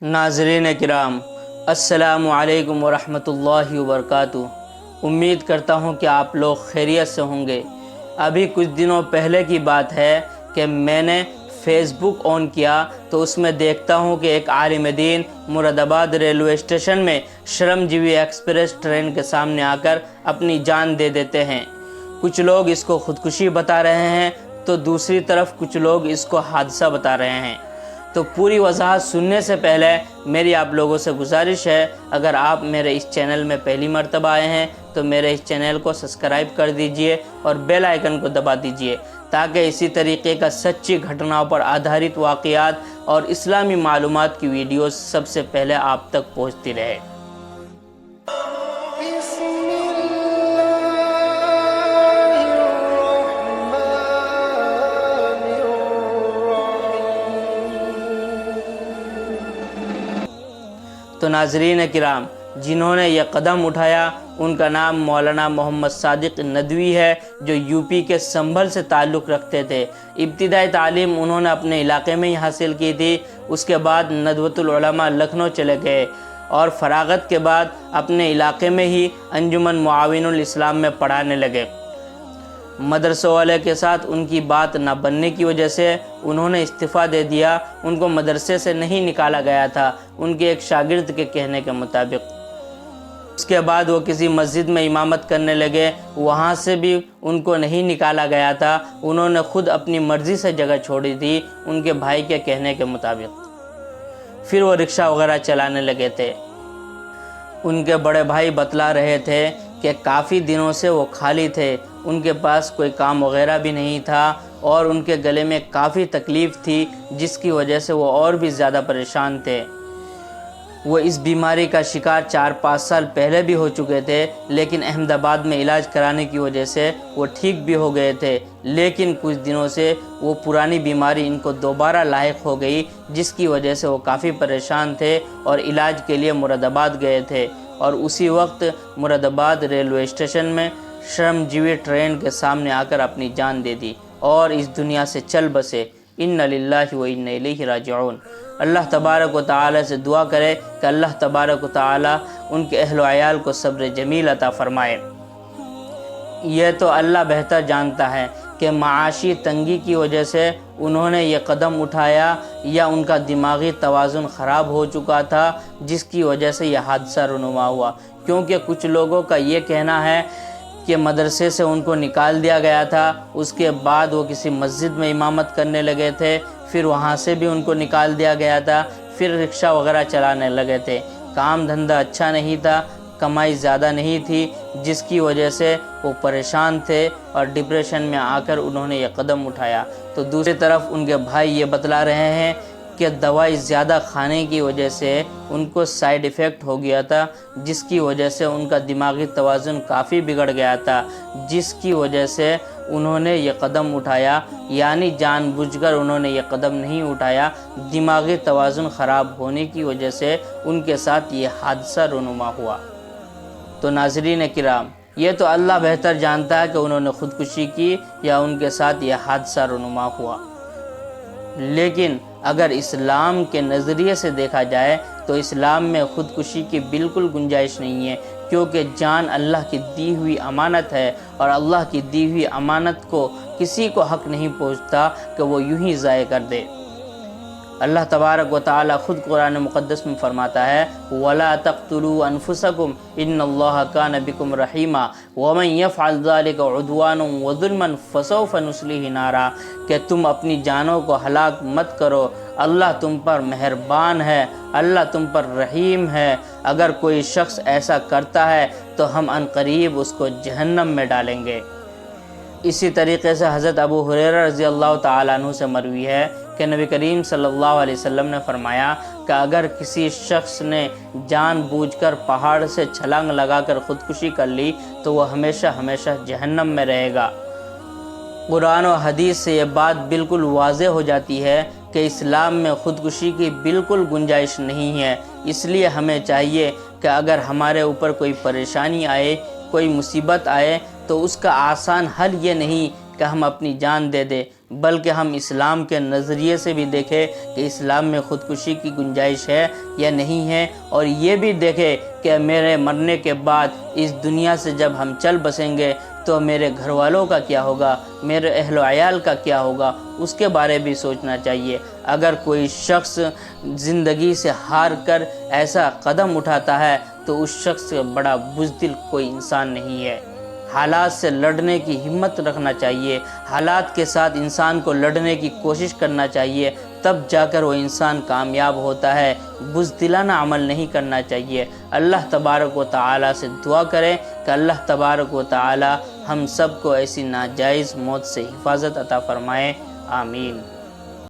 ناظرین کرام، السلام علیکم ورحمۃ اللہ وبرکاتہ۔ امید کرتا ہوں کہ آپ لوگ خیریت سے ہوں گے۔ ابھی کچھ دنوں پہلے کی بات ہے کہ میں نے فیس بک آن کیا تو اس میں دیکھتا ہوں کہ ایک عالم دین مراد آباد ریلوے اسٹیشن میں شرم جیوی ایکسپریس ٹرین کے سامنے آ کر اپنی جان دے دیتے ہیں۔ کچھ لوگ اس کو خودکشی بتا رہے ہیں تو دوسری طرف کچھ لوگ اس کو حادثہ بتا رہے ہیں۔ تو پوری وضاحت سننے سے پہلے میری آپ لوگوں سے گزارش ہے، اگر آپ میرے اس چینل میں پہلی مرتبہ آئے ہیں تو میرے اس چینل کو سبسکرائب کر دیجئے اور بیل آئیکن کو دبا دیجئے تاکہ اسی طریقے کا سچی گھٹناؤں پر آدھارت واقعات اور اسلامی معلومات کی ویڈیوز سب سے پہلے آپ تک پہنچتی رہے۔ تو ناظرین کرام، جنہوں نے یہ قدم اٹھایا ان کا نام مولانا محمد صادق ندوی ہے، جو یو پی کے سنبھل سے تعلق رکھتے تھے۔ ابتدائی تعلیم انہوں نے اپنے علاقے میں ہی حاصل کی تھی، اس کے بعد ندوۃ العلماء لکھنؤ چلے گئے اور فراغت کے بعد اپنے علاقے میں ہی انجمن معاون الاسلام میں پڑھانے لگے۔ مدرسوں والے کے ساتھ ان کی بات نہ بننے کی وجہ سے انہوں نے استعفیٰ دے دیا۔ ان کو مدرسے سے نہیں نکالا گیا تھا، ان کے ایک شاگرد کے کہنے کے مطابق۔ اس کے بعد وہ کسی مسجد میں امامت کرنے لگے، وہاں سے بھی ان کو نہیں نکالا گیا تھا، انہوں نے خود اپنی مرضی سے جگہ چھوڑی تھی ان کے بھائی کے کہنے کے مطابق۔ پھر وہ رکشہ وغیرہ چلانے لگے تھے۔ ان کے بڑے بھائی بتلا رہے تھے کہ کافی دنوں سے وہ خالی تھے، ان کے پاس کوئی کام وغیرہ بھی نہیں تھا اور ان کے گلے میں کافی تکلیف تھی، جس کی وجہ سے وہ اور بھی زیادہ پریشان تھے۔ وہ اس بیماری کا شکار 4-5 سال پہلے بھی ہو چکے تھے، لیکن احمد آباد میں علاج کرانے کی وجہ سے وہ ٹھیک بھی ہو گئے تھے، لیکن کچھ دنوں سے وہ پرانی بیماری ان کو دوبارہ لاحق ہو گئی، جس کی وجہ سے وہ کافی پریشان تھے اور علاج کے لیے مراد آباد گئے تھے۔ اور اسی وقت مراد آباد ریلوے اسٹیشن میں شرم جیوی ٹرین کے سامنے آ کر اپنی جان دے دی اور اس دنیا سے چل بسے۔ انا للہ و انا الیہ راجعون۔ اللہ تبارک و تعالی سے دعا کرے کہ اللہ تبارک و تعالی ان کے اہل و عیال کو صبر جمیل عطا فرمائے۔ یہ تو اللہ بہتر جانتا ہے کہ معاشی تنگی کی وجہ سے انہوں نے یہ قدم اٹھایا یا ان کا دماغی توازن خراب ہو چکا تھا، جس کی وجہ سے یہ حادثہ رونما ہوا۔ کیونکہ کچھ لوگوں کا یہ کہنا ہے کہ مدرسے سے ان کو نکال دیا گیا تھا، اس کے بعد وہ کسی مسجد میں امامت کرنے لگے تھے، پھر وہاں سے بھی ان کو نکال دیا گیا تھا، پھر رکشہ وغیرہ چلانے لگے تھے۔ کام دھندہ اچھا نہیں تھا، کمائی زیادہ نہیں تھی، جس کی وجہ سے وہ پریشان تھے اور ڈپریشن میں آ کر انہوں نے یہ قدم اٹھایا۔ تو دوسری طرف ان کے بھائی یہ بتلا رہے ہیں کہ دوائی زیادہ کھانے کی وجہ سے ان کو سائیڈ ایفیکٹ ہو گیا تھا، جس کی وجہ سے ان کا دماغی توازن کافی بگڑ گیا تھا، جس کی وجہ سے انہوں نے یہ قدم اٹھایا، یعنی جان بوجھ کر انہوں نے یہ قدم نہیں اٹھایا، دماغی توازن خراب ہونے کی وجہ سے ان کے ساتھ یہ حادثہ رونما ہوا۔ تو ناظرین کرام، یہ تو اللہ بہتر جانتا ہے کہ انہوں نے خودکشی کی یا ان کے ساتھ یہ حادثہ رونما ہوا، لیکن اگر اسلام کے نظریے سے دیکھا جائے تو اسلام میں خودکشی کی بالکل گنجائش نہیں ہے، کیونکہ جان اللہ کی دی ہوئی امانت ہے اور اللہ کی دی ہوئی امانت کو کسی کو حق نہیں پہنچتا کہ وہ یوں ہی ضائع کر دے۔ اللہ تبارک و تعالی خود قرآن مقدس میں فرماتا ہے وَلَا تَقْتُلُوا أَنفُسَكُمْ إِنَّ اللَّهَ كَانَ بِكُمْ رَحِيمًا وَمَنْ يَفْعَلْ ذَلِكَ عُدْوَانًا وَظُلْمًا فَسَوْفَ نُصْلِيهِ نَارًا، کہ تم اپنی جانوں کو ہلاک مت کرو، اللہ تم پر مہربان ہے، اللہ تم پر رحیم ہے، اگر کوئی شخص ایسا کرتا ہے تو ہم عنقریب اس کو جہنم میں ڈالیں گے۔ اسی طریقے سے حضرت ابو ہریرہ رضی اللہ تعالیٰ عنہ سے مروی ہے کہ نبی کریم صلی اللہ علیہ وسلم نے فرمایا کہ اگر کسی شخص نے جان بوجھ کر پہاڑ سے چھلانگ لگا کر خودکشی کر لی تو وہ ہمیشہ ہمیشہ جہنم میں رہے گا۔ قرآن و حدیث سے یہ بات بالکل واضح ہو جاتی ہے کہ اسلام میں خودکشی کی بالکل گنجائش نہیں ہے۔ اس لیے ہمیں چاہیے کہ اگر ہمارے اوپر کوئی پریشانی آئے، کوئی مصیبت آئے، تو اس کا آسان حل یہ نہیں کہ ہم اپنی جان دے دیں، بلکہ ہم اسلام کے نظریے سے بھی دیکھیں کہ اسلام میں خودکشی کی گنجائش ہے یا نہیں ہے، اور یہ بھی دیکھیں کہ میرے مرنے کے بعد اس دنیا سے جب ہم چل بسیں گے تو میرے گھر والوں کا کیا ہوگا، میرے اہل و عیال کا کیا ہوگا، اس کے بارے بھی سوچنا چاہیے۔ اگر کوئی شخص زندگی سے ہار کر ایسا قدم اٹھاتا ہے تو اس شخص سے بڑا بزدل کوئی انسان نہیں ہے۔ حالات سے لڑنے کی ہمت رکھنا چاہیے، حالات کے ساتھ انسان کو لڑنے کی کوشش کرنا چاہیے، تب جا کر وہ انسان کامیاب ہوتا ہے۔ بزدلانہ عمل نہیں کرنا چاہیے۔ اللہ تبارک و تعالی سے دعا کریں کہ اللہ تبارک و تعالی ہم سب کو ایسی ناجائز موت سے حفاظت عطا فرمائے، آمین۔